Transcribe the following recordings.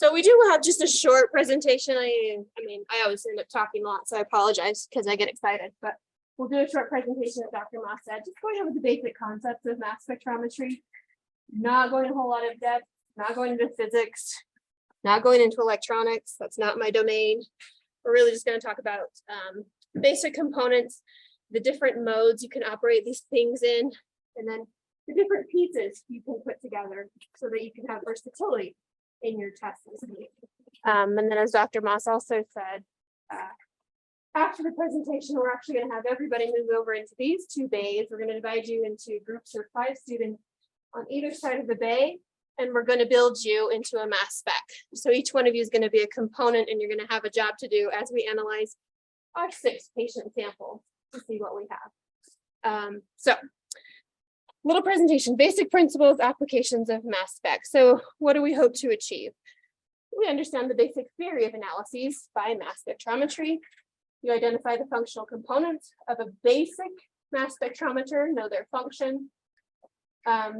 So we do have just a short presentation. I mean, I always end up talking a lot, so I apologize because I get excited, but we'll do a short presentation that Dr. Mass said, just going over the basic concepts of mass spectrometry, not going a whole lot of depth, not going into physics, not going into electronics. That's not my domain. We're really just going to talk about basic components, the different modes you can operate these things in, and then the different pieces you can put together so that you can have versatility in your tests. And then as Dr. Mass also said, after the presentation, we're actually going to have everybody move over into these two bays. We're going to divide you into groups of 5 students on either side of the bay, and we're going to build you into a mass spec. So each one of you is going to be a component, and you're going to have a job to do as we analyze our 6 patient samples to see what we have. So little presentation, basic principles, applications of mass spec. So what do we hope to achieve? We understand the basic theory of analyses by mass spectrometry. You identify the functional components of a basic mass spectrometer, know their function,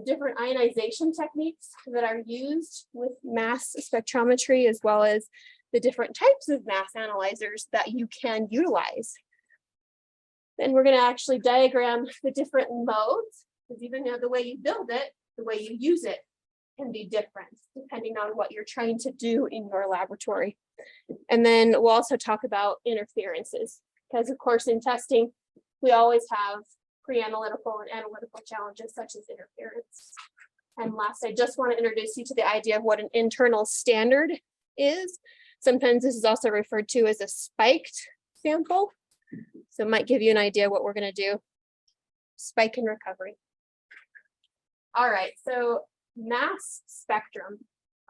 different ionization techniques that are used with mass spectrometry, as well as the different types of mass analyzers that you can utilize. Then we're going to actually diagram the different modes, because even though the way you build it, the way you use it can be different depending on what you're trying to do in your laboratory. And then we'll also talk about interferences, because of course in testing, we always have pre-analytical and analytical challenges such as interference. And last, I just want to introduce you to the idea of what an internal standard is. Sometimes this is also referred to as a spiked sample. So it might give you an idea what we're going to do. Spike and recovery. All right, so mass spectrum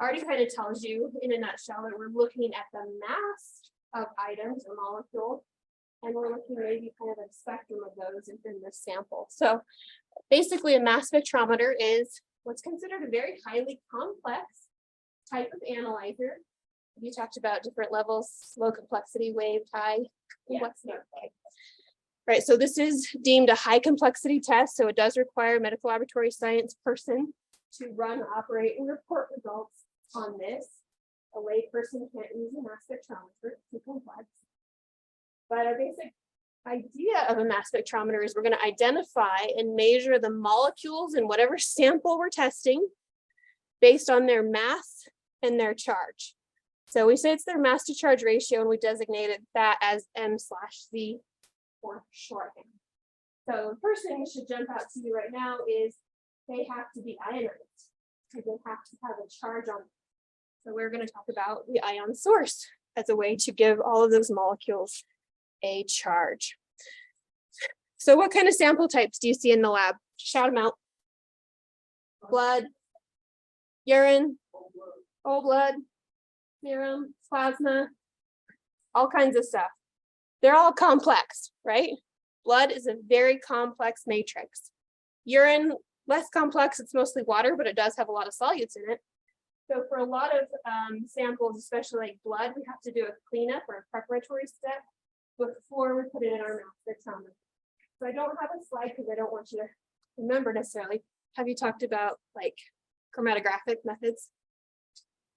already kind of tells you in a nutshell that we're looking at the mass of items or molecules, and we're looking maybe kind of at a spectrum of those within this sample. So basically a mass spectrometer is what's considered a very highly complex type of analyzer. You talked about different levels, low complexity, wave, high complexity. Yeah. Right, so this is deemed a high complexity test, so it does require a medical laboratory science person to run, operate, and report results on this. A lay person can't use a mass spectrometer, it's too complex. But our basic idea of a mass spectrometer is we're going to identify and measure the molecules in whatever sample we're testing based on their mass and their charge. So we say it's their mass to charge ratio, and we designated that as M/Z for shorthand. So the first thing that should jump out to you right now is they have to be ionized, because they have to have a charge on them. So we're going to talk about the ion source as a way to give all of those molecules a charge. So what kind of sample types do you see in the lab? Shout them out. Blood, urine, whole blood, serum, plasma, all kinds of stuff. They're all complex, right? Blood is a very complex matrix. Urine, less complex, it's mostly water, but it does have a lot of solutes in it. So for a lot of samples, especially like blood, we have to do a cleanup or a preparatory step before we put it in our mass spectrometer. So I don't have a slide because I don't want you to remember necessarily. Have you talked about like chromatographic methods?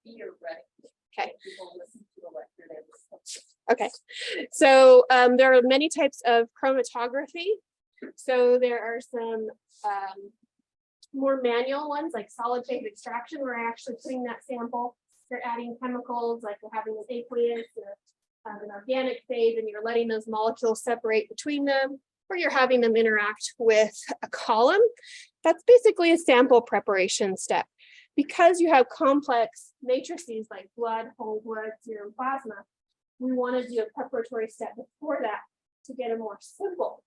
You're right. Okay. Okay, so there are many types of chromatography. So there are some more manual ones like solid phase extraction, where I'm actually putting that sample. They're adding chemicals, like we're having an aqueous or an organic phase, and you're letting those molecules separate between them, or you're having them interact with a column. That's basically a sample preparation step. Because you have complex matrices like blood, whole blood, serum, plasma, we want to do a preparatory step before that to get a more simple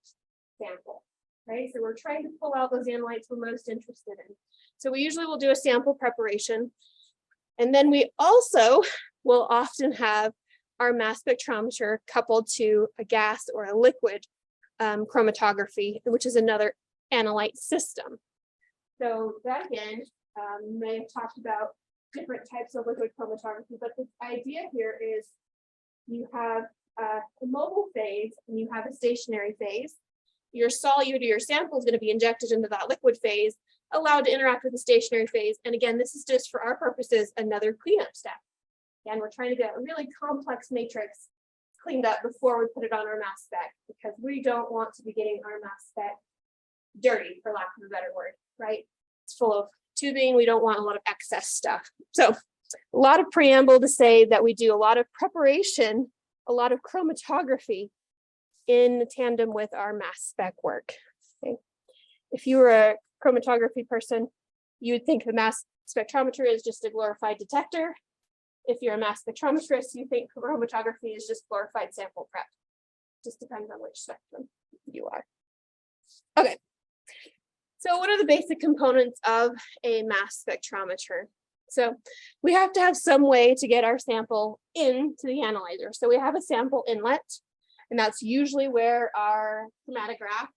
sample, right? So we're trying to pull out those analytes we're most interested in. So we usually will do a sample preparation. And then we also will often have our mass spectrometer coupled to a gas or a liquid chromatography, which is another analyte system. So that again, may have talked about different types of liquid chromatography, but the idea here is you have a mobile phase and you have a stationary phase. Your solute or your sample is going to be injected into that liquid phase, allowed to interact with the stationary phase. And again, this is just for our purposes, another cleanup step. And we're trying to get a really complex matrix cleaned up before we put it on our mass spec, because we don't want to be getting our mass spec dirty, for lack of a better word, right? It's full of tubing. We don't want a lot of excess stuff. So a lot of preamble to say that we do a lot of preparation, a lot of chromatography in tandem with our mass spec work. Okay. If you were a chromatography person, you would think the mass spectrometer is just a glorified detector. If you're a mass spectrometrist, you think chromatography is just glorified sample prep. Just depends on which spectrum you are. Okay. So what are the basic components of a mass spectrometer? So we have to have some way to get our sample into the analyzer. So we have a sample inlet, and that's usually where our chromatograph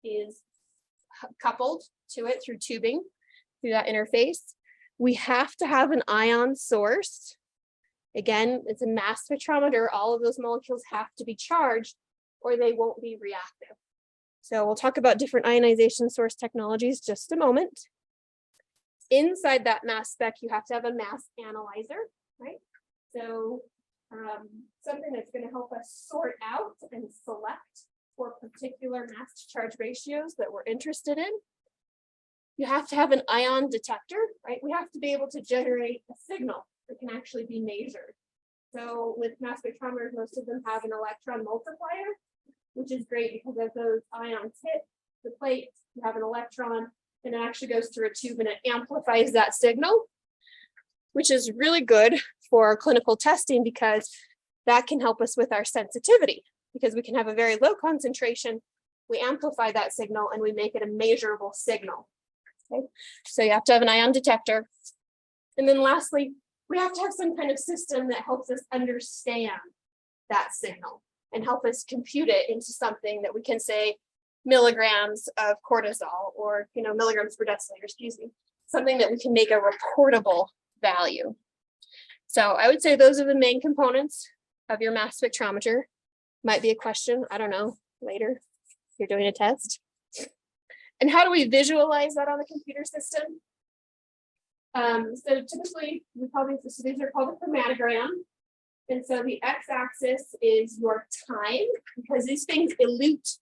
is coupled to it through tubing, through that interface. We have to have an ion source. Again, it's a mass spectrometer. All of those molecules have to be charged or they won't be reactive. So we'll talk about different ionization source technologies just a moment. Inside that mass spec, you have to have a mass analyzer, right? So something that's going to help us sort out and select for particular mass to charge ratios that we're interested in. You have to have an ion detector, right? We have to be able to generate a signal that can actually be measured. So with mass spectrometers, most of them have an electron multiplier, which is great because as those ions hit the plate, you have an electron and it actually goes through a tube and it amplifies that signal, which is really good for clinical testing because that can help us with our sensitivity, because we can have a very low concentration, we amplify that signal and we make it a measurable signal. Okay, so you have to have an ion detector. And then lastly, we have to have some kind of system that helps us understand that signal and help us compute it into something that we can say milligrams of cortisol or milligrams per deciliter, excuse me, something that we can make a reportable value. So I would say those are the main components of your mass spectrometer. Might be a question, I don't know, later if you're doing a test. And how do we visualize that on the computer system? So typically, these are called a chromatogram. And so the x-axis is your time, because these things elute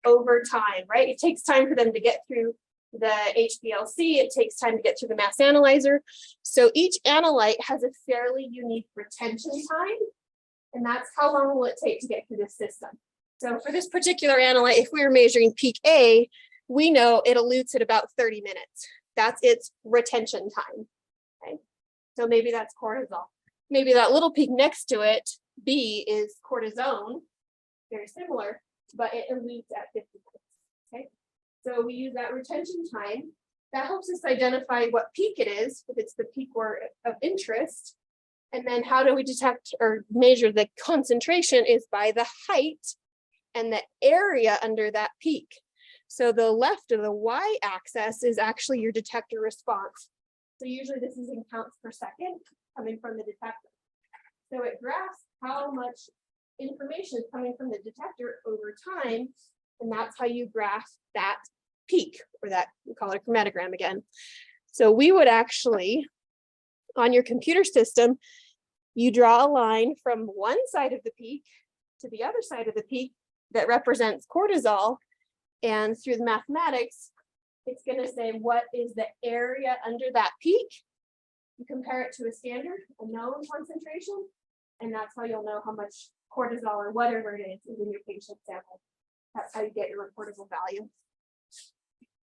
over time, right? It takes time for them to get through the HPLC. It takes time to get through the mass analyzer. So each analyte has a fairly unique retention time. And that's how long will it take to get through this system. So for this particular analyte, if we were measuring peak A, we know it elutes at about 30 minutes. That's its retention time. Okay. So maybe that's cortisol. Maybe that little peak next to it, B, is cortisone, very similar, but it elutes at 50 minutes. Okay. So we use that retention time. That helps us identify what peak it is, if it's the peak of interest. And then how do we detect or measure the concentration is by the height and the area under that peak. So the left of the y-axis is actually your detector response. So usually this is in counts per second coming from the detector. So it graphs how much information is coming from the detector over time, and that's how you graph that peak, or that, we call it a chromatogram again. So we would actually, on your computer system, you draw a line from one side of the peak to the other side of the peak that represents cortisol. And through the mathematics, it's going to say what is the area under that peak. You compare it to a standard, a known concentration, and that's how you'll know how much cortisol or whatever it is in your patient sample. That's how you get your reportable value.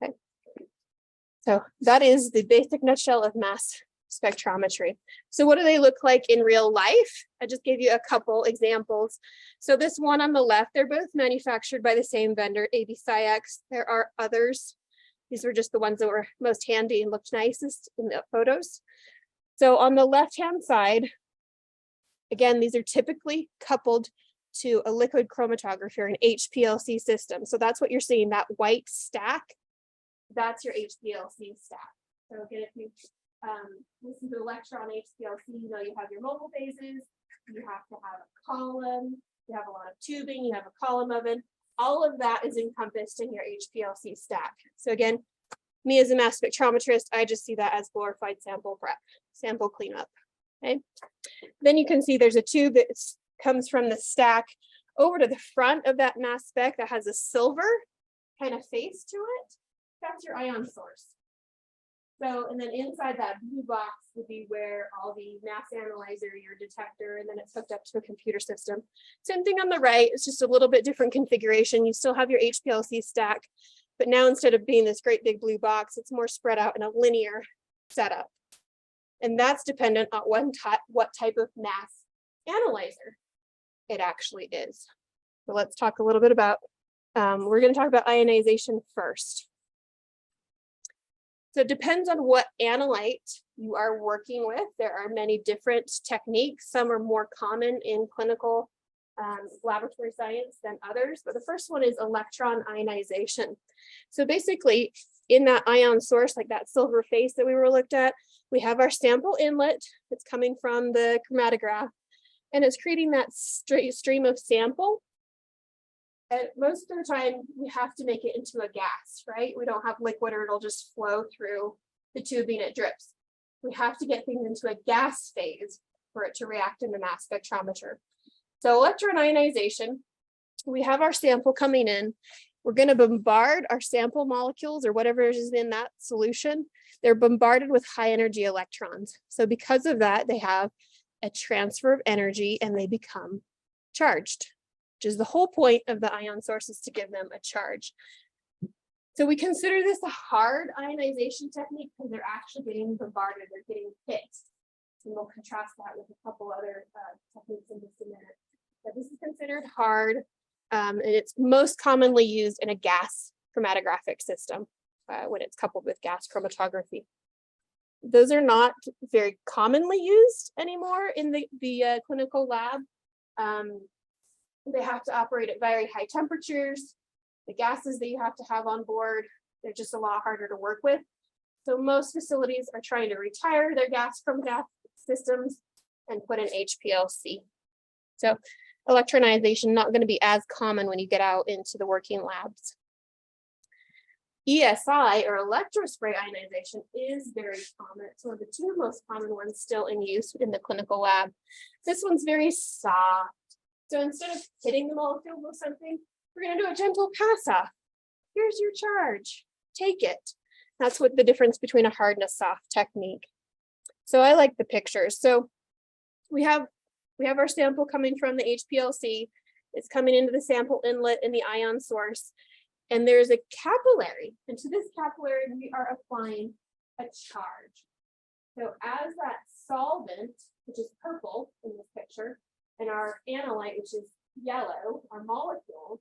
Okay. So that is the basic nutshell of mass spectrometry. So what do they look like in real life? I just gave you a couple examples. So this one on the left, they're both manufactured by the same vendor, AB-SciX. There are others. These were just the ones that were most handy and looked nicest in the photos. So on the left-hand side, again, these are typically coupled to a liquid chromatography or an HPLC system. So that's what you're seeing, that white stack, that's your HPLC stack. So again, if you listen to electron HPLC, you know you have your mobile phases, you have to have a column, you have a lot of tubing, you have a column oven. All of that is encompassed in your HPLC stack. So again, me as a mass spectrometrist, I just see that as glorified sample prep, sample cleanup. Okay. Then you can see there's a tube that comes from the stack over to the front of that mass spec that has a silver kind of face to it. That's your ion source. So, and then inside that blue box would be where all the mass analyzer, your detector, and then it's hooked up to a computer system. Same thing on the right, it's just a little bit different configuration. You still have your HPLC stack, but now instead of being this great big blue box, it's more spread out in a linear setup. And that's dependent on what type of mass analyzer it actually is. So let's talk a little bit about, we're going to talk about ionization first. So it depends on what analyte you are working with. There are many different techniques. Some are more common in clinical laboratory science than others, but the first one is electron ionization. So basically, in that ion source, like that silver face that we were looked at, we have our sample inlet that's coming from the chromatograph, and it's creating that straight stream of sample. And most of the time, we have to make it into a gas, right? We don't have liquid or it'll just flow through the tubing, it drips. We have to get things into a gas phase for it to react in the mass spectrometer. So electron ionization, we have our sample coming in. We're going to bombard our sample molecules or whatever is in that solution. They're bombarded with high energy electrons. So because of that, they have a transfer of energy and they become charged, which is the whole point of the ion source, is to give them a charge. So we consider this a hard ionization technique because they're actually getting bombarded, they're getting hit. And we'll contrast that with a couple other techniques in just a minute. But this is considered hard, and it's most commonly used in a gas chromatographic system when it's coupled with gas chromatography. Those are not very commonly used anymore in the clinical lab. They have to operate at very high temperatures. The gases that you have to have on board, they're just a lot harder to work with. So most facilities are trying to retire their gas chromatographic systems and put in HPLC. So electronization not going to be as common when you get out into the working labs. ESI, or electrospray ionization, is very common. It's one of the two most common ones still in use in the clinical lab. This one's very soft. So instead of hitting the molecule with something, we're going to do a gentle pass off. Here's your charge. Take it. That's what the difference between a hard and a soft technique. So I like the pictures. So we have our sample coming from the HPLC. It's coming into the sample inlet in the ion source. And there's a capillary. And to this capillary, we are applying a charge. So as that solvent, which is purple in this picture, and our analyte, which is yellow, our molecules,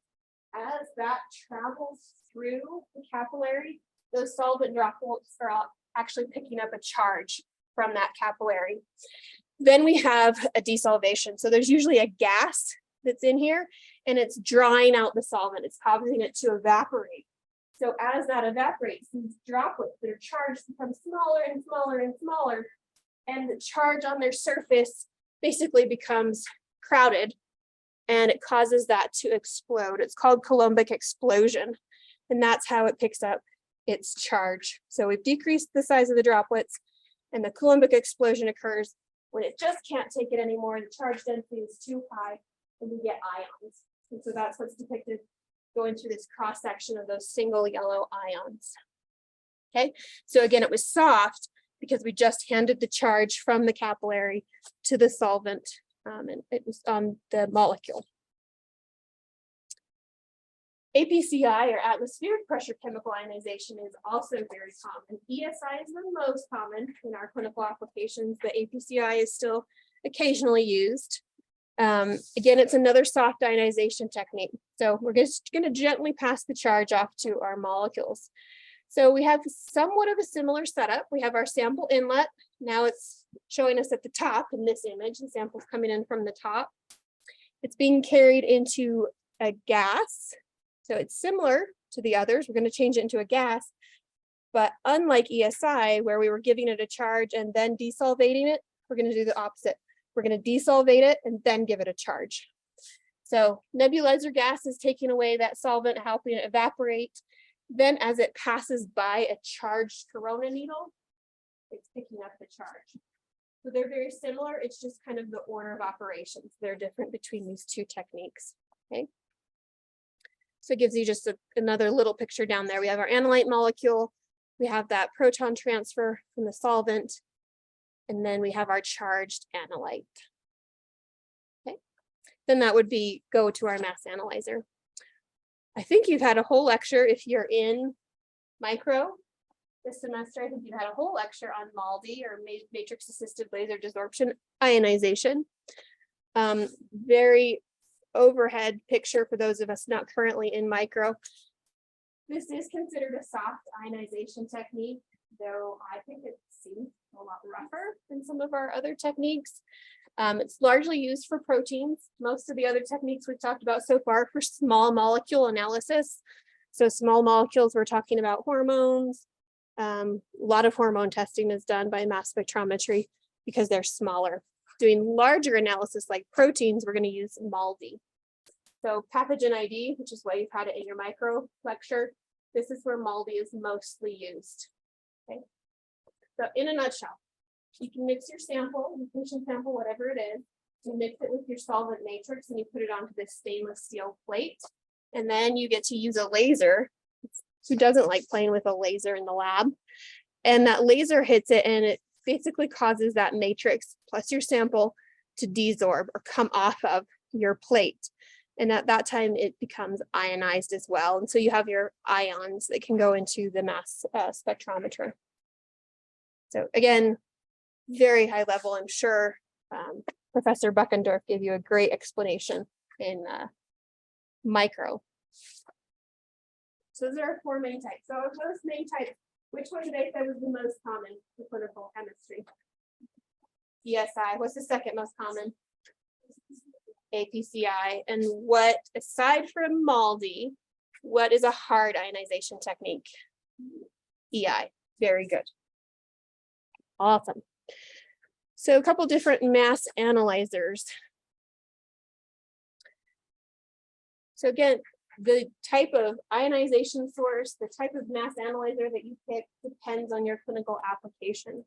as that travels through the capillary, those solvent droplets are actually picking up a charge from that capillary. Then we have a desolvation. So there's usually a gas that's in here, and it's drying out the solvent. It's causing it to evaporate. So as that evaporates, these droplets that are charged become smaller and smaller and smaller, and the charge on their surface basically becomes crowded, and it causes that to explode. It's called Coulombic explosion, and that's how it picks up its charge. So we've decreased the size of the droplets, and the Coulombic explosion occurs when it just can't take it anymore. The charge density is too high, and we get ions. And so that's what's depicted going through this cross section of those single yellow ions. Okay, so again, it was soft because we just handed the charge from the capillary to the solvent, and it was on the molecule. APCI, or atmospheric pressure chemical ionization, is also very common. ESI is the most common in our clinical applications, but APCI is still occasionally used. Again, it's another soft ionization technique. So we're just going to gently pass the charge off to our molecules. So we have somewhat of a similar setup. We have our sample inlet. Now it's showing us at the top in this image. The sample's coming in from the top. It's being carried into a gas. So it's similar to the others. We're going to change it into a gas. But unlike ESI, where we were giving it a charge and then desolvating it, we're going to do the opposite. We're going to desolvate it and then give it a charge. So nebulizer gas is taking away that solvent, helping it evaporate. Then as it passes by a charged corona needle, it's picking up the charge. So they're very similar. It's just kind of the order of operations. They're different between these two techniques. Okay. So it gives you just another little picture down there. We have our analyte molecule. We have that proton transfer from the solvent. And then we have our charged analyte. Okay. Then that would be go to our mass analyzer. I think you've had a whole lecture if you're in micro this semester. I think you've had a whole lecture on MALDI, or matrix assisted laser desorption ionization. Very overhead picture for those of us not currently in micro. This is considered a soft ionization technique, though I think it seems a lot rougher than some of our other techniques. It's largely used for proteins. Most of the other techniques we've talked about so far for small molecule analysis. So small molecules, we're talking about hormones. A lot of hormone testing is done by mass spectrometry because they're smaller. Doing larger analysis like proteins, we're going to use MALDI. So pathogen ID, which is why you've had it in your micro lecture, this is where MALDI is mostly used. Okay. So in a nutshell, you can mix your sample, your patient sample, whatever it is, you mix it with your solvent matrix and you put it onto this stainless steel plate. And then you get to use a laser. Who doesn't like playing with a laser in the lab? And that laser hits it and it basically causes that matrix plus your sample to desorb or come off of your plate. And at that time, it becomes ionized as well. And so you have your ions that can go into the mass spectrometer. So again, very high level. I'm sure Professor Buckendorf gave you a great explanation in micro. So there are four main types. So of those main types, which one did they say was the most common in clinical chemistry? ESI. What's the second most common? APCI. And what, aside from MALDI, what is a hard ionization technique? EI. Very good. Awesome. So a couple different mass analyzers. So again, the type of ionization source, the type of mass analyzer that you pick depends on your clinical application.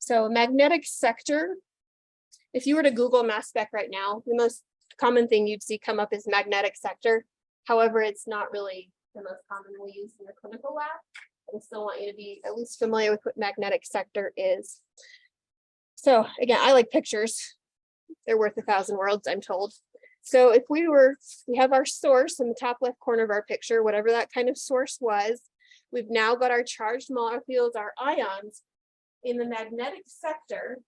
So magnetic sector, if you were to Google mass spec right now, the most common thing you'd see come up is magnetic sector. However, it's not really the most commonly used in the clinical lab. I still want you to be at least familiar with what magnetic sector is. So again, I like pictures. They're worth 1,000 words, I'm told. So if we have our source in the top left corner of our picture, whatever that kind of source was, we've now got our charged molecules, our ions. In the magnetic sector,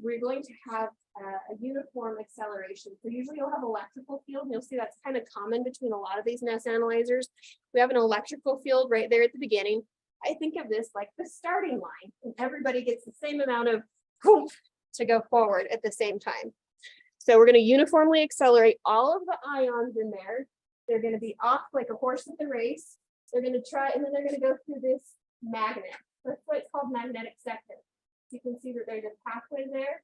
we're going to have a uniform acceleration. So usually you'll have electrical field, and you'll see that's kind of common between a lot of these mass analyzers. We have an electrical field right there at the beginning. I think of this like the starting line, and everybody gets the same amount of oomph to go forward at the same time. So we're going to uniformly accelerate all of the ions in there. They're going to be off like a horse at the race. They're going to try, and then they're going to go through this magnet. That's what it's called, magnetic sector. You can see that there's a pathway there.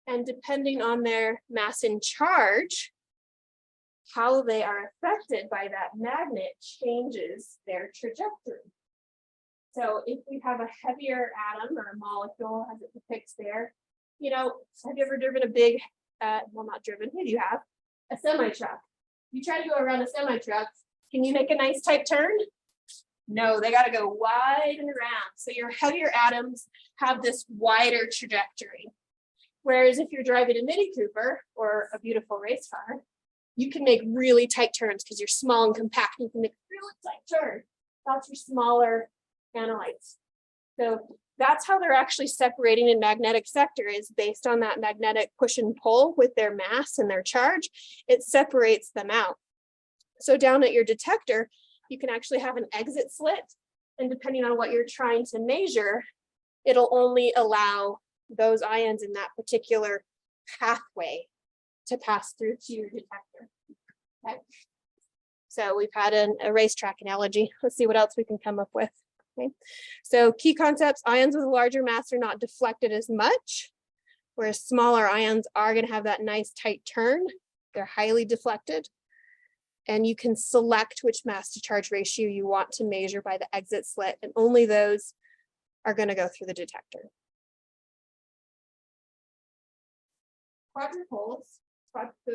And depending on their mass and charge, how they are affected by that magnet changes their trajectory. So if we have a heavier atom or a molecule, as it depicts there, you know, have you ever driven a big, well, not driven, maybe you have, a semi-truck. You try to go around a semi-truck, can you make a nice tight turn? No, they got to go wide and around. So your heavier atoms have this wider trajectory. Whereas if you're driving a Mini Cooper or a beautiful race car, you can make really tight turns because you're small and compact. You can make really tight turns. That's your smaller analytes. So that's how they're actually separating in magnetic sector, is based on that magnetic push and pull with their mass and their charge. It separates them out. So down at your detector, you can actually have an exit slit, and depending on what you're trying to measure, it'll only allow those ions in that particular pathway to pass through to your detector. Okay. So we've had a racetrack analogy. Let's see what else we can come up with. Okay. So key concepts: ions with a larger mass are not deflected as much, whereas smaller ions are going to have that nice tight turn. They're highly deflected. And you can select which mass to charge ratio you want to measure by the exit slit, and only those are going to go through the detector. Quadrupoles. So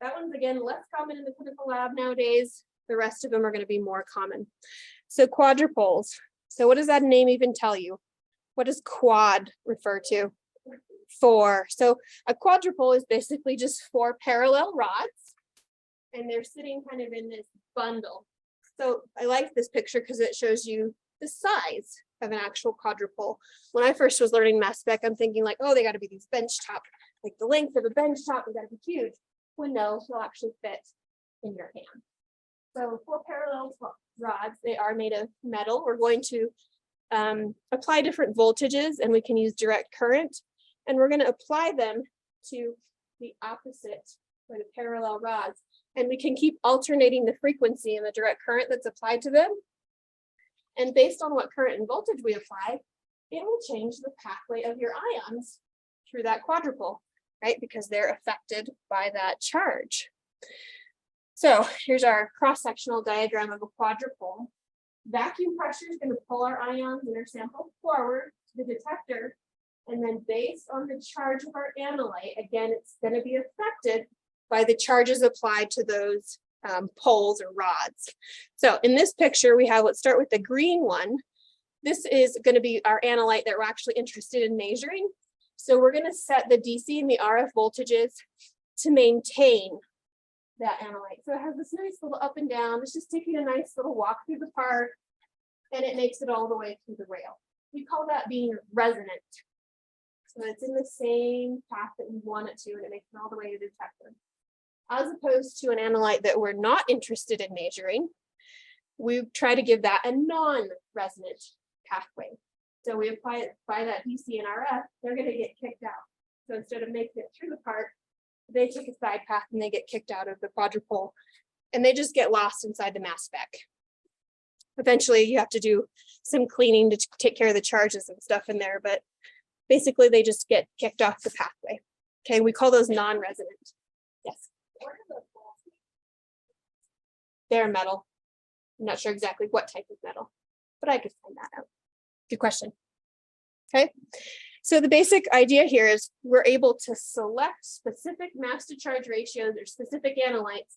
that one's again less common in the clinical lab nowadays. The rest of them are going to be more common. So quadrupoles. So what does that name even tell you? What does quad refer to? 4. So a quadrupole is basically just 4 parallel rods, and they're sitting kind of in this bundle. So I like this picture because it shows you the size of an actual quadrupole. When I first was learning mass spec, I'm thinking like, oh, they got to be these bench top, like the length of a bench top, they got to be huge. When no, they'll actually fit in your hand. So 4 parallel rods, they are made of metal. We're going to apply different voltages, and we can use direct current, and we're going to apply them to the opposite or the parallel rods, and we can keep alternating the frequency and the direct current that's applied to them. And based on what current and voltage we apply, it will change the pathway of your ions through that quadrupole, right? Because they're affected by that charge. So here's our cross-sectional diagram of a quadrupole. Vacuum pressure is going to pull our ions in our sample forward to the detector. And then based on the charge of our analyte, again, it's going to be affected by the charges applied to those poles or rods. So in this picture, we have, let's start with the green one. This is going to be our analyte that we're actually interested in measuring. So we're going to set the DC and the RF voltages to maintain that analyte. So it has this nice little up and down. It's just taking a nice little walk through the park, and it makes it all the way through the rail. We call that being resonant. So it's in the same path that we want it to, and it makes it all the way to the detector. As opposed to an analyte that we're not interested in measuring, we try to give that a non-resonant pathway. So we apply that DC and RF, they're going to get kicked out. So instead of making it through the part, they take a side path and they get kicked out of the quadrupole, and they just get lost inside the mass spec. Eventually you have to do some cleaning to take care of the charges and stuff in there, but basically they just get kicked off the pathway. Okay, we call those non-resonant. Yes. They're metal. I'm not sure exactly what type of metal, but I could find that out. Good question. Okay, so the basic idea here is we're able to select specific mass to charge ratios or specific analytes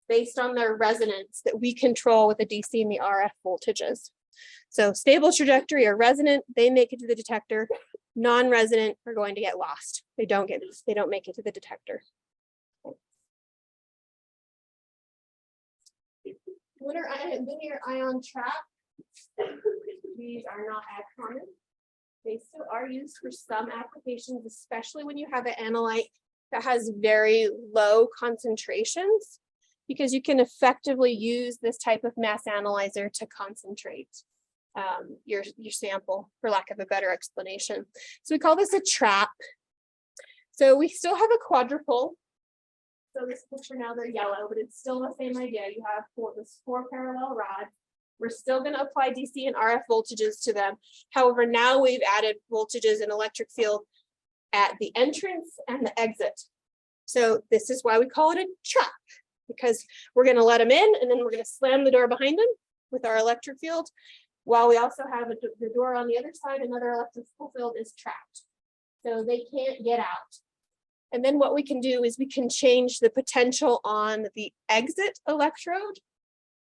based on their resonance that we control with the DC and the RF voltages. So stable trajectory or resonant, they make it to the detector. Non-resonant are going to get lost. They don't make it to the detector. Linear ion trap, these are not as common. They still are used for some applications, especially when you have an analyte that has very low concentrations, because you can effectively use this type of mass analyzer to concentrate your sample, for lack of a better explanation. So we call this a trap. So we still have a quadrupole. So this picture now they're yellow, but it's still the same idea. You have 4 parallel rods. We're still going to apply DC and RF voltages to them. However, now we've added voltages and electric field at the entrance and the exit. So this is why we call it a trap, because we're going to let them in, and then we're going to slam the door behind them with our electric field, while we also have the door on the other side. Another electrical field is trapped, so they can't get out. And then what we can do is we can change the potential on the exit electrode,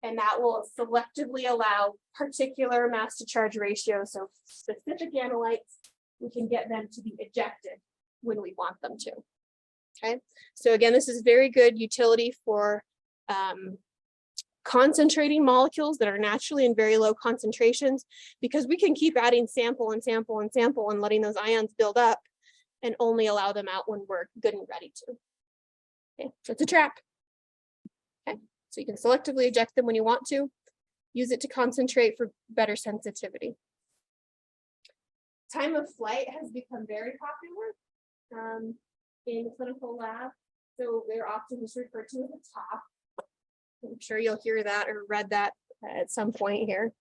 and that will selectively allow particular mass to charge ratio. So specific analytes, we can get them to be ejected when we want them to. Okay, so again, this is very good utility for concentrating molecules that are naturally in very low concentrations, because we can keep adding sample and sample and sample and letting those ions build up and only allow them out when we're good and ready to. Okay, so it's a trap. Okay, so you can selectively eject them when you want to, use it to concentrate for better sensitivity. Time of flight has become very popular in the clinical lab. So they're often just referred to at the top. I'm sure you'll hear that or read that at some point here.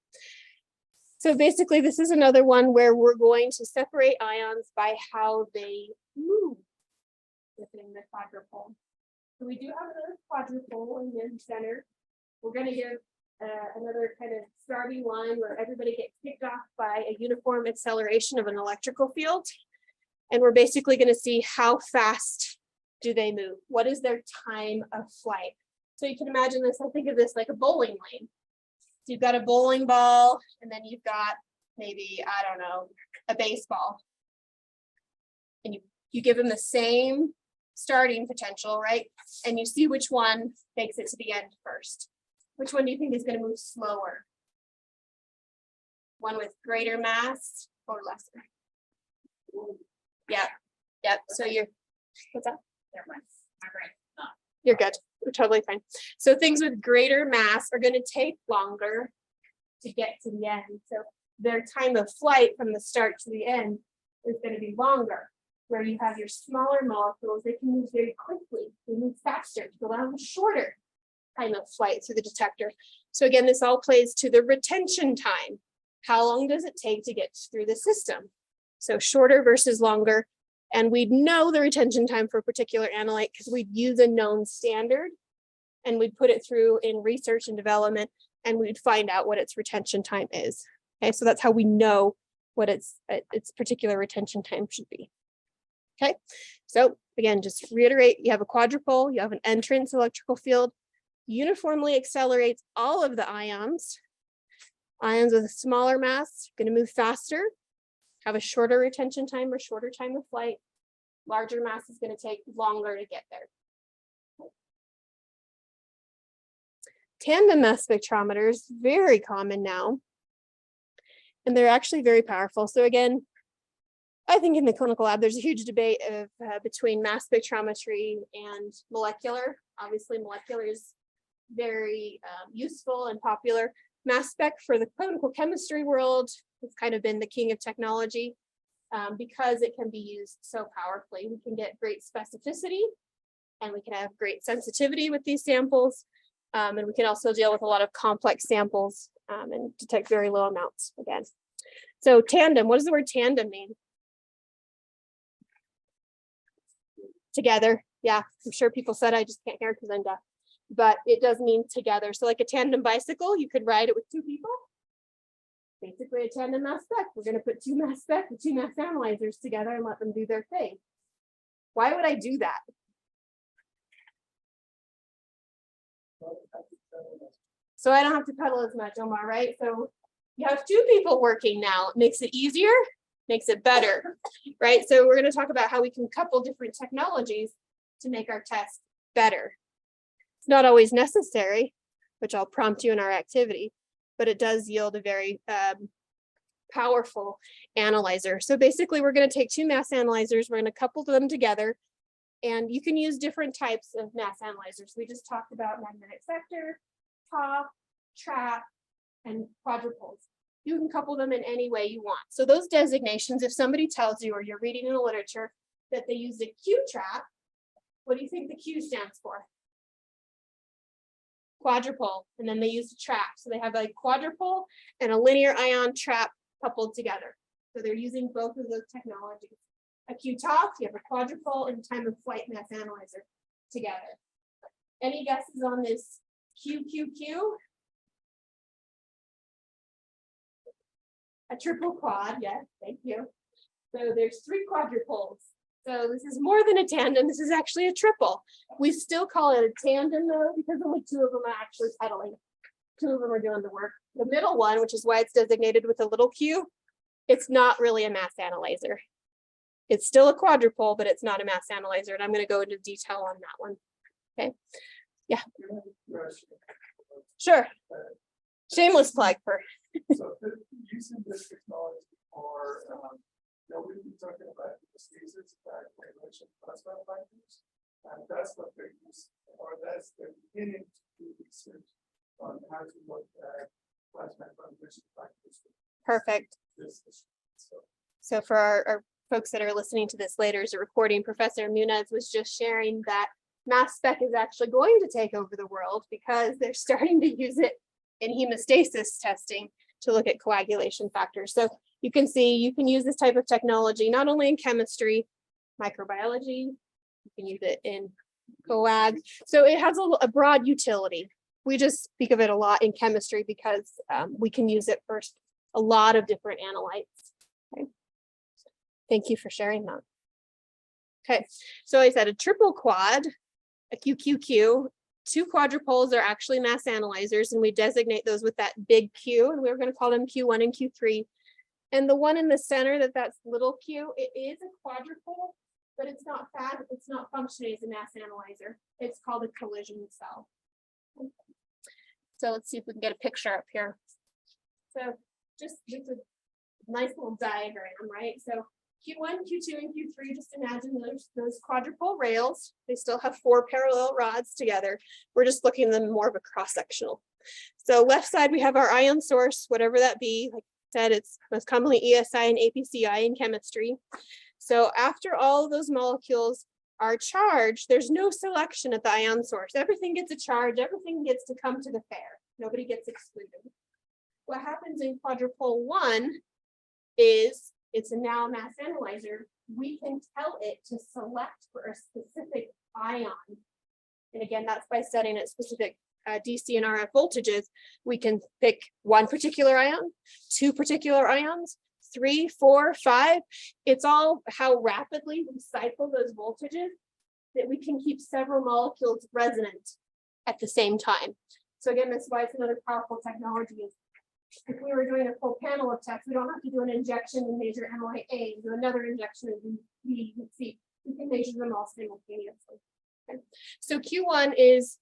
So basically, this is another one where we're going to separate ions by how they move within the quadrupole. So we do have another quadrupole in the center. We're going to give another kind of starting line where everybody gets kicked off by a uniform acceleration of an electrical field. And we're basically going to see how fast do they move? What is their time of flight? So you can imagine this, I think of this like a bowling lane. So you've got a bowling ball, and then you've got maybe, I don't know, a baseball. And you give them the same starting potential, right? And you see which one makes it to the end first. Which one do you think is going to move slower? One with greater mass or lesser? Yep. So what's that? You're good. You're totally fine. So things with greater mass are going to take longer to get to the end. So their time of flight from the start to the end is going to be longer. Where you have your smaller molecules, they can move very quickly. They move faster to allow a shorter time of flight through the detector. So again, this all plays to the retention time. How long does it take to get through the system? So shorter versus longer. And we'd know the retention time for a particular analyte because we'd use a known standard and we'd put it through in research and development, and we'd find out what its retention time is. Okay, so that's how we know what its particular retention time should be. Okay, so again, just reiterate, you have a quadrupole, you have an entrance electrical field, uniformly accelerates all of the ions. Ions with a smaller mass, going to move faster, have a shorter retention time or shorter time of flight. Larger mass is going to take longer to get there. Tandem mass spectrometers, very common now, and they're actually very powerful. So again, I think in the clinical lab, there's a huge debate between mass spectrometry and molecular. Obviously, molecular is very useful and popular. Mass spec for the clinical chemistry world has kind of been the king of technology because it can be used so powerfully. We can get great specificity and we can have great sensitivity with these samples. And we can also deal with a lot of complex samples and detect very low amounts again. So tandem, what does the word tandem mean? Together. Yeah, I'm sure people said I just can't hear because I'm deaf, but it does mean together. So like a tandem bicycle, you could ride it with two people. Basically a tandem mass spec. We're going to put two mass spec with two mass analyzers together and let them do their thing. Why would I do that? So I don't have to pedal as much, Omar, right? So you have two people working now. It makes it easier, makes it better, right? So we're going to talk about how we can couple different technologies to make our test better. It's not always necessary, which I'll prompt you in our activity, but it does yield a very powerful analyzer. So basically, we're going to take two mass analyzers, we're going to couple them together, and you can use different types of mass analyzers. We just talked about magnetic sector, top, trap, and quadrupoles. You can couple them in any way you want. So those designations, if somebody tells you or you're reading in the literature that they use a Q trap, what do you think the Q stands for? Quadrupole, and then they use a trap. So they have a quadrupole and a linear ion trap coupled together. So they're using both of those technologies. A Q top, you have a quadrupole and time of flight mass analyzer together. Any guesses on this QQQ? A triple quad, yes, thank you. So there's three quadrupoles. So this is more than a tandem, this is actually a triple. We still call it a tandem though, because only two of them are actually pedaling. Two of them are doing the work. The middle one, which is why it's designated with a little q, it's not really a mass analyzer. It's still a quadrupole, but it's not a mass analyzer. And I'm going to go into detail on that one. Okay. Yeah. Sure. Shameless plug for. So using this technology for, we've been talking about the stages that regulation plasma findings, and that's what they're using, or that's the beginning to do research on how to look at plasma findings. Perfect. So for our folks that are listening to this later as a recording, Professor Munez was just sharing that mass spec is actually going to take over the world because they're starting to use it in hemostasis testing to look at coagulation factors. So you can see you can use this type of technology not only in chemistry, microbiology, you can use it in coag. So it has a broad utility. We just speak of it a lot in chemistry because we can use it for a lot of different analytes. Okay. Thank you for sharing that. Okay, so I said a triple quad, a QQQ, two quadrupoles are actually mass analyzers, and we designate those with that big Q, and we're going to call them Q1 and Q3. And the one in the center, that's little q, it is a quadrupole, but it's not functioning as a mass analyzer. It's called a collision cell. So let's see if we can get a picture up here. So just a nice little diagram, right? So Q1, Q2, and Q3, just imagine those quadrupole rails. They still have 4 parallel rods together. We're just looking at them more of a cross-sectional. So left side, we have our ion source, whatever that be. Like I said, it's most commonly ESI and APCI in chemistry. So after all of those molecules are charged, there's no selection at the ion source. Everything gets a charge, everything gets to come to the pair. Nobody gets excluded. What happens in quadrupole 1 is it's a now mass analyzer. We can tell it to select for a specific ion. And again, that's by setting at specific DC and RF voltages. We can pick one particular ion, 2 particular ions, 3, 4, 5. It's all how rapidly we cycle those voltages that we can keep several molecules resonant at the same time. So again, that's why it's another powerful technology. Is if we were doing a full panel of tests, we don't have to do an injection and measure MOA A, and do another injection and B and C. We can measure them all simultaneously. Okay. So Q1 is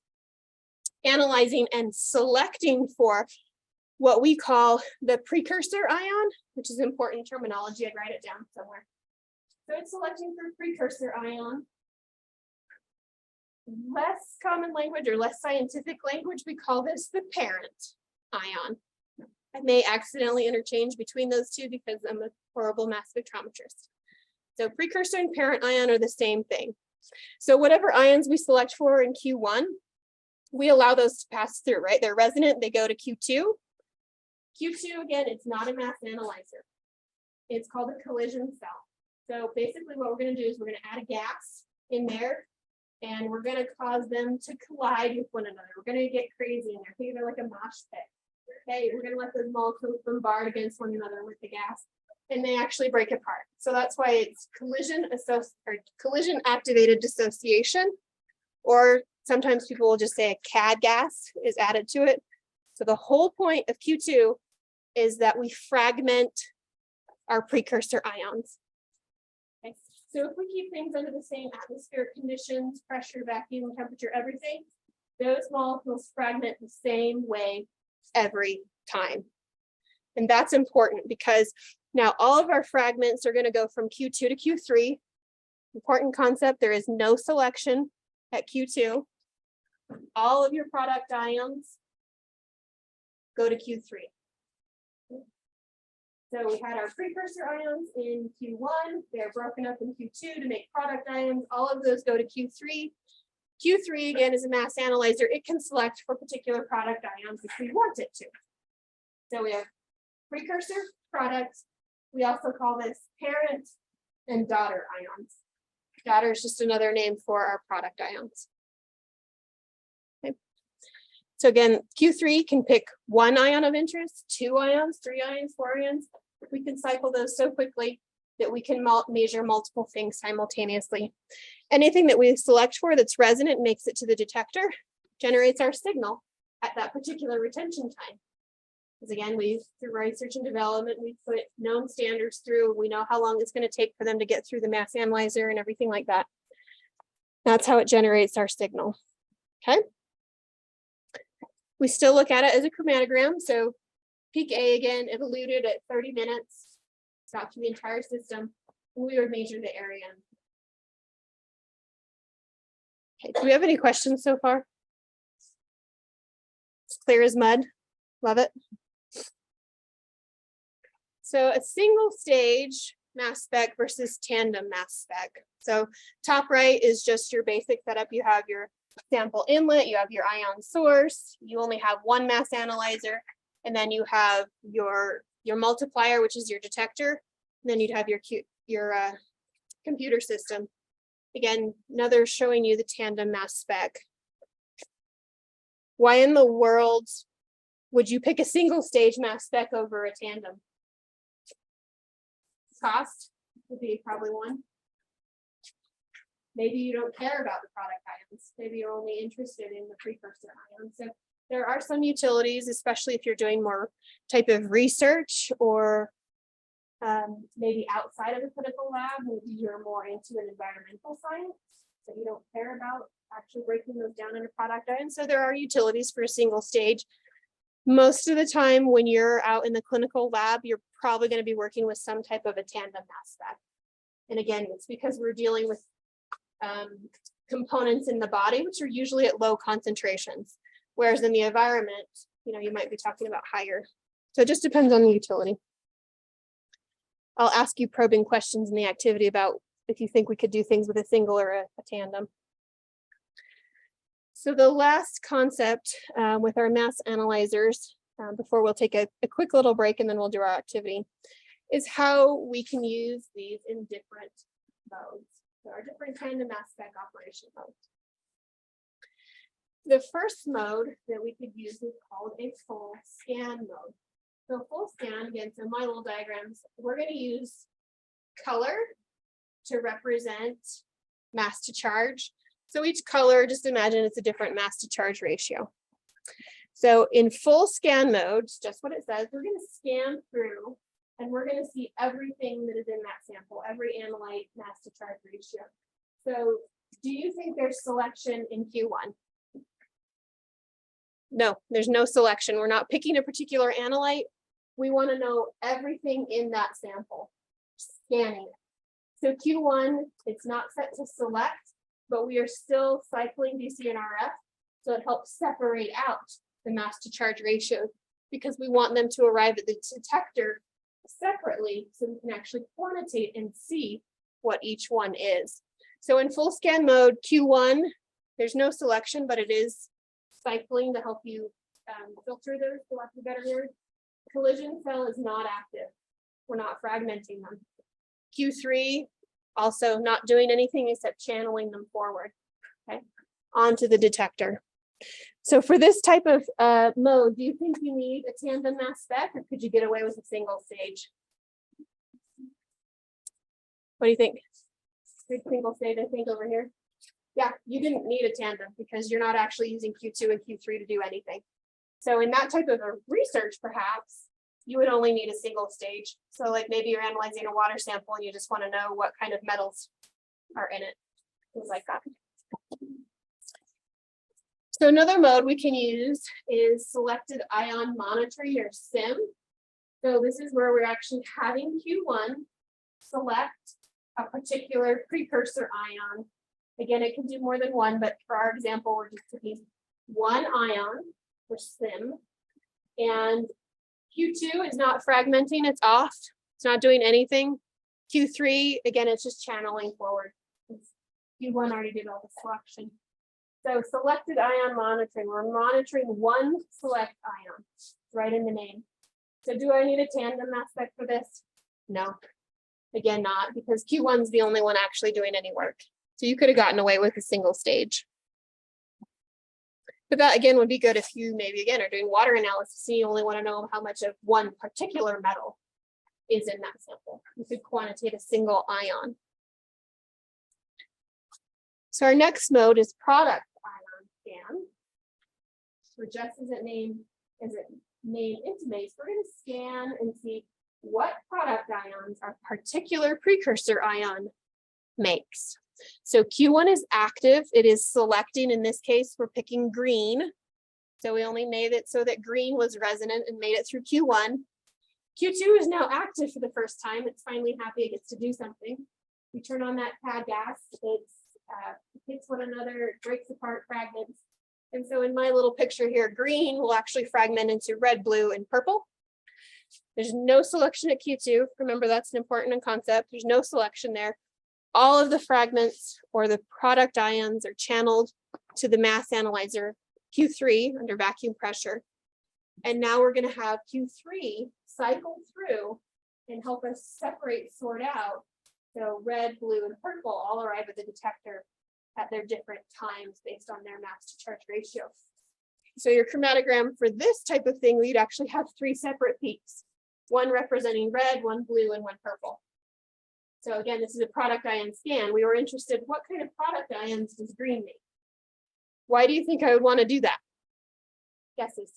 analyzing and selecting for what we call the precursor ion, which is important terminology. I'd write it down somewhere. So it's selecting for precursor ion. Less common language or less scientific language, we call this the parent ion. I may accidentally interchange between those two because I'm a horrible mass spectrometrist. So precursor and parent ion are the same thing. So whatever ions we select for in Q1, we allow those to pass through, right? They're resonant, they go to Q2. Q2, again, it's not a mass analyzer. It's called a collision cell. So basically what we're going to do is we're going to add a gas in there, and we're going to cause them to collide with one another. We're going to get crazy in there. Think of it like a mosh pit. Okay, we're going to let those molecules bombard against one another with the gas, and they actually break apart. So that's why it's collision activated dissociation, or sometimes people will just say a CAD gas is added to it. So the whole point of Q2 is that we fragment our precursor ions. Okay. So if we keep things under the same atmospheric conditions, pressure, vacuum, temperature, everything, those molecules fragment the same way every time. And that's important because now all of our fragments are going to go from Q2 to Q3. Important concept, there is no selection at Q2. All of your product ions go to Q3. So we had our precursor ions in Q1, they're broken up in Q2 to make product ions. All of those go to Q3. Q3, again, is a mass analyzer. It can select for particular product ions if we want it to. So we have precursor, product. We also call this parent and daughter ions. Daughter is just another name for our product ions. Okay. So again, Q3 can pick 1 ion of interest, 2 ions, 3 ions, 4 ions. We can cycle those so quickly that we can measure multiple things simultaneously. Anything that we select for that's resonant makes it to the detector, generates our signal at that particular retention time. Because again, through research and development, we put known standards through. We know how long it's going to take for them to get through the mass analyzer and everything like that. That's how it generates our signal. Okay. We still look at it as a chromatogram. So peak A again, it eluted at 30 minutes. Got through the entire system. We would measure the area. Okay, do we have any questions so far? It's clear as mud. Love it. So a single stage mass spec versus tandem mass spec. So top right is just your basic setup. You have your sample inlet, you have your ion source, you only have 1 mass analyzer, and then you have your multiplier, which is your detector. And then you'd have your computer system. Again, another showing you the tandem mass spec. Why in the world would you pick a single stage mass spec over a tandem? Cost would be probably one. Maybe you don't care about the product ions. Maybe you're only interested in the precursor ions. So there are some utilities, especially if you're doing more type of research or maybe outside of the clinical lab, maybe you're more into an environmental science, so you don't care about actually breaking those down into product ions. So there are utilities for a single stage. Most of the time when you're out in the clinical lab, you're probably going to be working with some type of a tandem mass spec. And again, it's because we're dealing with components in the body, which are usually at low concentrations. Whereas in the environment, you might be talking about higher. So it just depends on the utility. I'll ask you probing questions in the activity about if you think we could do things with a single or a tandem. So the last concept with our mass analyzers, before we'll take a quick little break and then we'll do our activity, is how we can use these in different modes. There are different kind of mass spec operation modes. The first mode that we could use is called a full scan mode. So full scan, again, so my little diagrams, we're going to use color to represent mass to charge. So each color, just imagine it's a different mass to charge ratio. So in full scan mode, just what it says, we're going to scan through and we're going to see everything that is in that sample, every analyte mass to charge ratio. So do you think there's selection in Q1? No, there's no selection. We're not picking a particular analyte. We want to know everything in that sample, scanning it. So Q1, it's not set to select, but we are still cycling DC and RF. So it helps separate out the mass to charge ratios because we want them to arrive at the detector separately so we can actually quantitate and see what each one is. So in full scan mode, Q1, there's no selection, but it is cycling to help you filter those, for lack of a better word. Collision cell is not active. We're not fragmenting them. Q3, also not doing anything except channeling them forward, okay, onto the detector. So for this type of mode, do you think you need a tandem mass spec or could you get away with a single stage? What do you think? Big single stage, I think, over here. Yeah, you didn't need a tandem because you're not actually using Q2 and Q3 to do anything. So in that type of a research, perhaps, you would only need a single stage. So like maybe you're analyzing a water sample and you just want to know what kind of metals are in it, things like that. So another mode we can use is selected ion monitoring or SIM. So this is where we're actually having Q1 select a particular precursor ion. Again, it can do more than one, but for our example, we're just picking one ion for SIM. And Q2 is not fragmenting, it's off. It's not doing anything. Q3, again, it's just channeling forward. Q1 already did all the selection. So selected ion monitoring, we're monitoring one select ion, it's right in the name. So do I need a tandem mass spec for this? No, again, not, because Q1 is the only one actually doing any work. So you could have gotten away with a single stage. But that again would be good if you maybe again are doing water analysis and you only want to know how much of one particular metal is in that sample. You could quantitate a single ion. So our next mode is product ion scan. So just as it name intimates, we're going to scan and see what product ions our particular precursor ion makes. So Q1 is active, it is selecting. In this case, we're picking green. So we only made it so that green was resonant and made it through Q1. Q2 is now active for the first time. It's finally happy it gets to do something. We turn on that pad gas, it hits one another, it breaks apart fragments. And so in my little picture here, green will actually fragment into red, blue, and purple. There's no selection at Q2. Remember, that's an important concept. There's no selection there. All of the fragments or the product ions are channeled to the mass analyzer Q3 under vacuum pressure. And now we're going to have Q3 cycle through and help us separate, sort out. So red, blue, and purple all arrive at the detector at their different times based on their mass to charge ratio. So your chromatogram for this type of thing, we'd actually have three separate peaks, one representing red, one blue, and one purple. So again, this is a product ion scan. We were interested, what kind of product ions does green make? Why do you think I would want to do that? Guesses?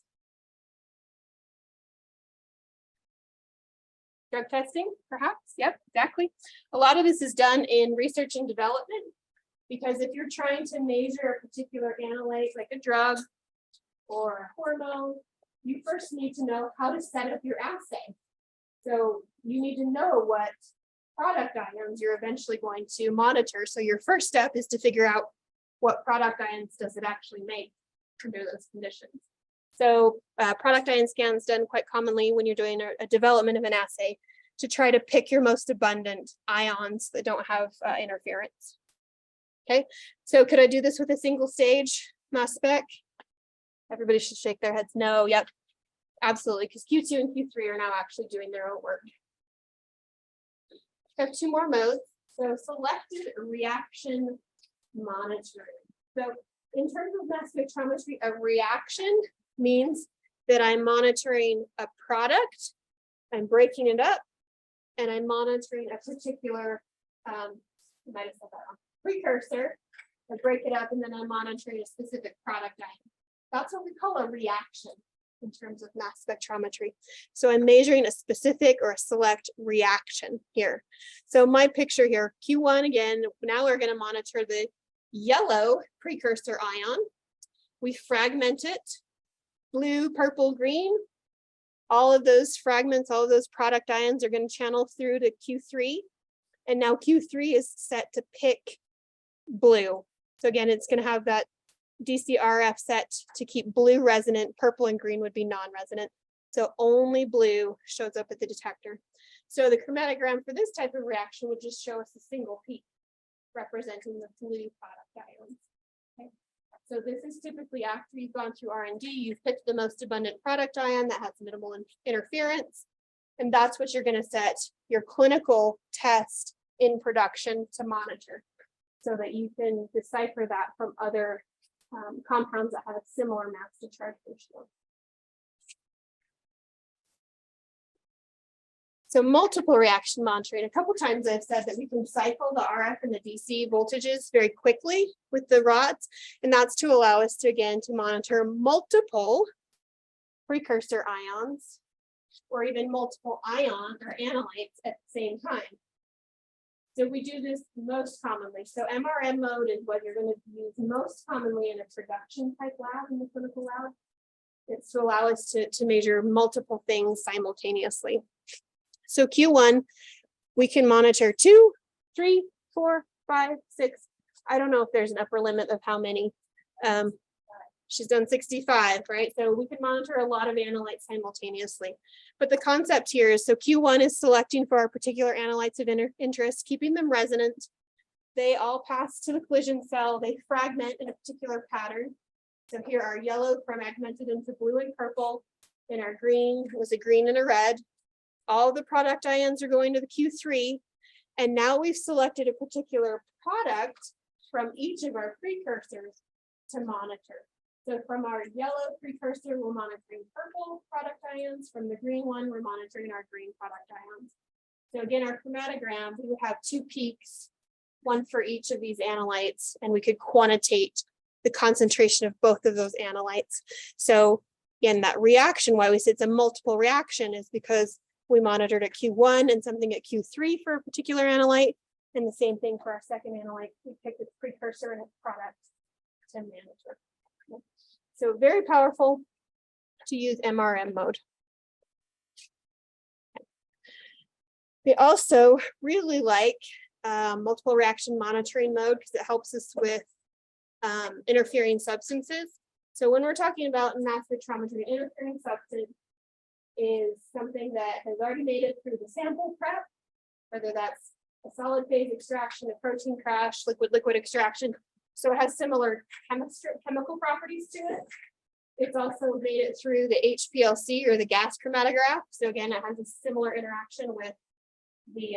Drug testing, perhaps? Yep, exactly. A lot of this is done in research and development, because if you're trying to measure a particular analyte, like a drug or a hormone, you first need to know how to set up your assay. So you need to know what product ions you're eventually going to monitor. So your first step is to figure out what product ions does it actually make under those conditions. So product ion scans done quite commonly when you're doing a development of an assay to try to pick your most abundant ions that don't have interference. Okay, so could I do this with a single stage mass spec? Everybody should shake their heads no. Yep, absolutely, because Q2 and Q3 are now actually doing their own work. I have two more modes. So selected reaction monitoring. So in terms of mass spectrometry, a reaction means that I'm monitoring a product, I'm breaking it up, and I'm monitoring a particular precursor. I break it up and then I'm monitoring a specific product ion. That's what we call a reaction in terms of mass spectrometry. So I'm measuring a specific or a select reaction here. So my picture here, Q1 again, now we're going to monitor the yellow precursor ion. We fragment it, blue, purple, green. All of those fragments, all of those product ions are going to channel through to Q3. And now Q3 is set to pick blue. So again, it's going to have that DCRF set to keep blue resonant, purple and green would be non-resonant. So only blue shows up at the detector. So the chromatogram for this type of reaction would just show us a single peak representing the blue product ions. Okay. So this is typically after you've gone through R&D, you've picked the most abundant product ion that has minimal interference. And that's what you're going to set your clinical test in production to monitor so that you can decipher that from other compounds that have a similar mass to charge ratio. So multiple reaction monitoring. A couple times I've said that we can cycle the RF and the DC voltages very quickly with the rods, and that's to allow us to, again, to monitor multiple precursor ions or even multiple ions or analytes at the same time. So we do this most commonly. So MRM mode is what you're going to use most commonly in a production type lab, in the clinical lab. It's to allow us to measure multiple things simultaneously. So Q1, we can monitor 2, 3, 4, 5, 6. I don't know if there's an upper limit of how many. She's done 65, right? So we can monitor a lot of analytes simultaneously. But the concept here is, so Q1 is selecting for our particular analytes of interest, keeping them resonant. They all pass to the collision cell. They fragment in a particular pattern. So here our yellow fragmented into blue and purple, and our green was a green and a red. All the product ions are going to the Q3. And now we've selected a particular product from each of our precursors to monitor. So from our yellow precursor, we're monitoring purple product ions. From the green one, we're monitoring our green product ions. So again, our chromatogram, we would have 2 peaks, one for each of these analytes, and we could quantitate the concentration of both of those analytes. So again, that reaction, why we say it's a multiple reaction, is because we monitored at Q1 and something at Q3 for a particular analyte, and the same thing for our second analyte. We picked its precursor and its product to monitor. So very powerful to use MRM mode. We also really like multiple reaction monitoring mode because it helps us with interfering substances. So when we're talking about mass spectrometry, interfering substance is something that has already made it through the sample prep, whether that's a solid phase extraction, a protein crash, liquid extraction. So it has similar chemical properties to it. It's also made it through the HPLC or the gas chromatograph. So again, it has a similar interaction with the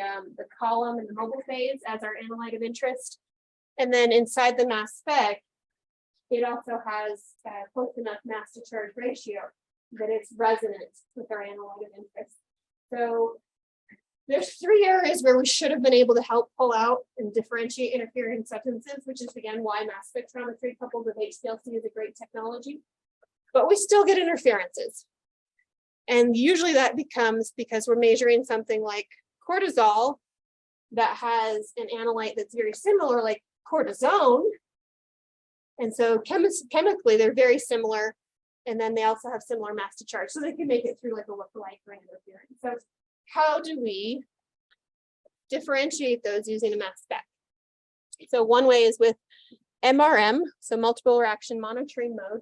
column and the mobile phase as our analyte of interest. And then inside the mass spec, it also has close enough mass to charge ratio that it's resonant with our analyte of interest. So There's 3 areas where we should have been able to help pull out and differentiate interfering substances, which is again why mass spectrometry coupled with HPLC is a great technology. But we still get interferences. And usually that becomes because we're measuring something like cortisol that has an analyte that's very similar, like cortisone. And so chemically, they're very similar. And then they also have similar mass to charge. So they can make it through like a lookalike or an interference. So how do we differentiate those using a mass spec? So one way is with MRM, so multiple reaction monitoring mode.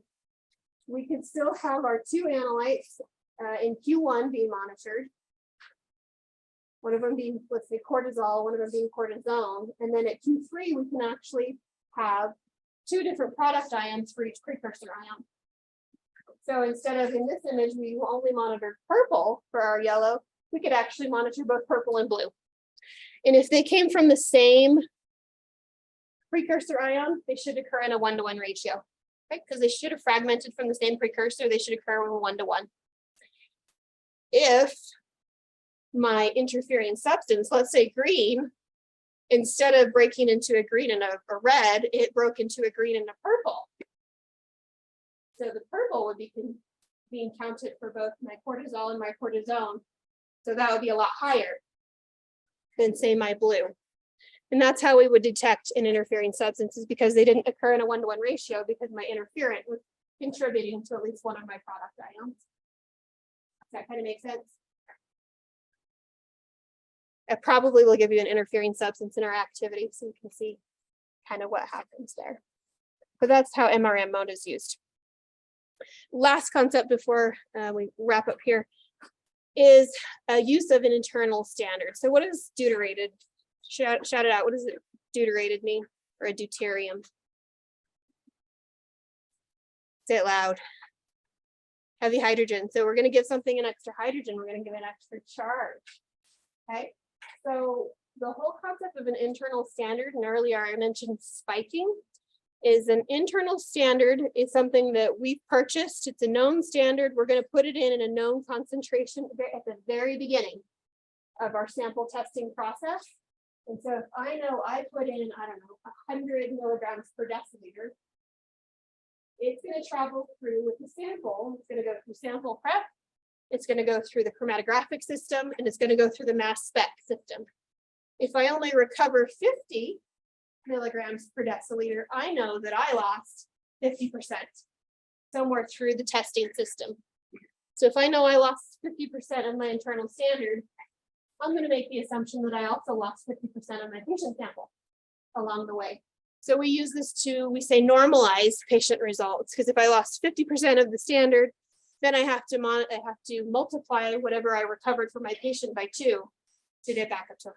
We can still have our 2 analytes in Q1 being monitored. One of them being, let's say, cortisol, one of them being cortisone. And then at Q3, we can actually have 2 different product ions for each precursor ion. So instead of in this image, we only monitored purple for our yellow, we could actually monitor both purple and blue. And if they came from the same precursor ion, they should occur in a 1-to-1 ratio, right? Because they should have fragmented from the same precursor, they should occur in a 1-to-1. If my interfering substance, let's say green, instead of breaking into a green and a red, it broke into a green and a purple. So the purple would be being counted for both my cortisol and my cortisone. So that would be a lot higher than, say, my blue. And that's how we would detect an interfering substance, is because they didn't occur in a 1-to-1 ratio, because my interferent was contributing to at least one of my product ions. Does that kind of make sense? It probably will give you an interfering substance interactivity, so you can see kind of what happens there. But that's how MRM mode is used. Last concept before we wrap up here is use of an internal standard. So what is deuterated? Shout it out. What does it deuterated mean, or a deuterium? Say it loud. Heavy hydrogen. So we're going to give something an extra hydrogen. We're going to give it an extra charge. Okay. So the whole concept of an internal standard, and earlier I mentioned spiking, is an internal standard is something that we've purchased. It's a known standard. We're going to put it in a known concentration at the very beginning of our sample testing process. And so if I know I put in, I don't know, 100 milligrams per deciliter, it's going to travel through with the sample. It's going to go through sample prep. It's going to go through the chromatographic system, and it's going to go through the mass spec system. If I only recover 50 milligrams per deciliter, I know that I lost 50% somewhere through the testing system. So if I know I lost 50% of my internal standard, I'm going to make the assumption that I also lost 50% of my patient sample along the way. So we use this to, we say, normalize patient results, because if I lost 50% of the standard, then I have to multiply whatever I recovered for my patient by 2 to get back up to 100%.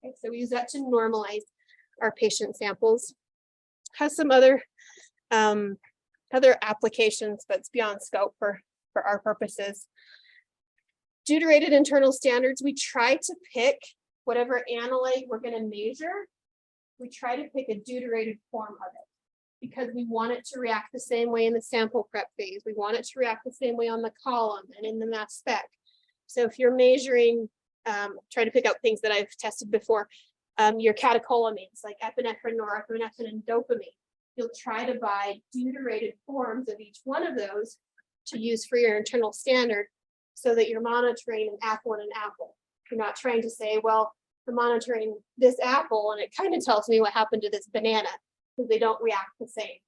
Okay, so we use that to normalize our patient samples. Has some other applications, but it's beyond scope for our purposes. Deuterated internal standards, we try to pick whatever analyte we're going to measure. We try to pick a deuterated form of it, because we want it to react the same way in the sample prep phase. We want it to react the same way on the column and in the mass spec. So if you're measuring, try to pick out things that I've tested before, your catecholamines like epinephrine, norepinephrine, and dopamine. You'll try to buy deuterated forms of each one of those to use for your internal standard, so that you're monitoring an apple and an apple. You're not trying to say, well, I'm monitoring this apple and it kind of tells me what happened to this banana, because they don't react the same.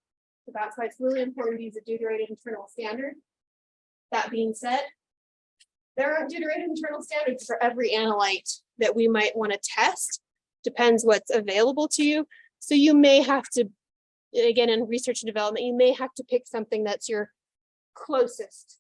So that's why it's really important to use a deuterated internal standard. That being said, there are deuterated internal standards for every analyte that we might want to test. Depends what's available to you. So you may have to, again, in research and development, you may have to pick something that's your closest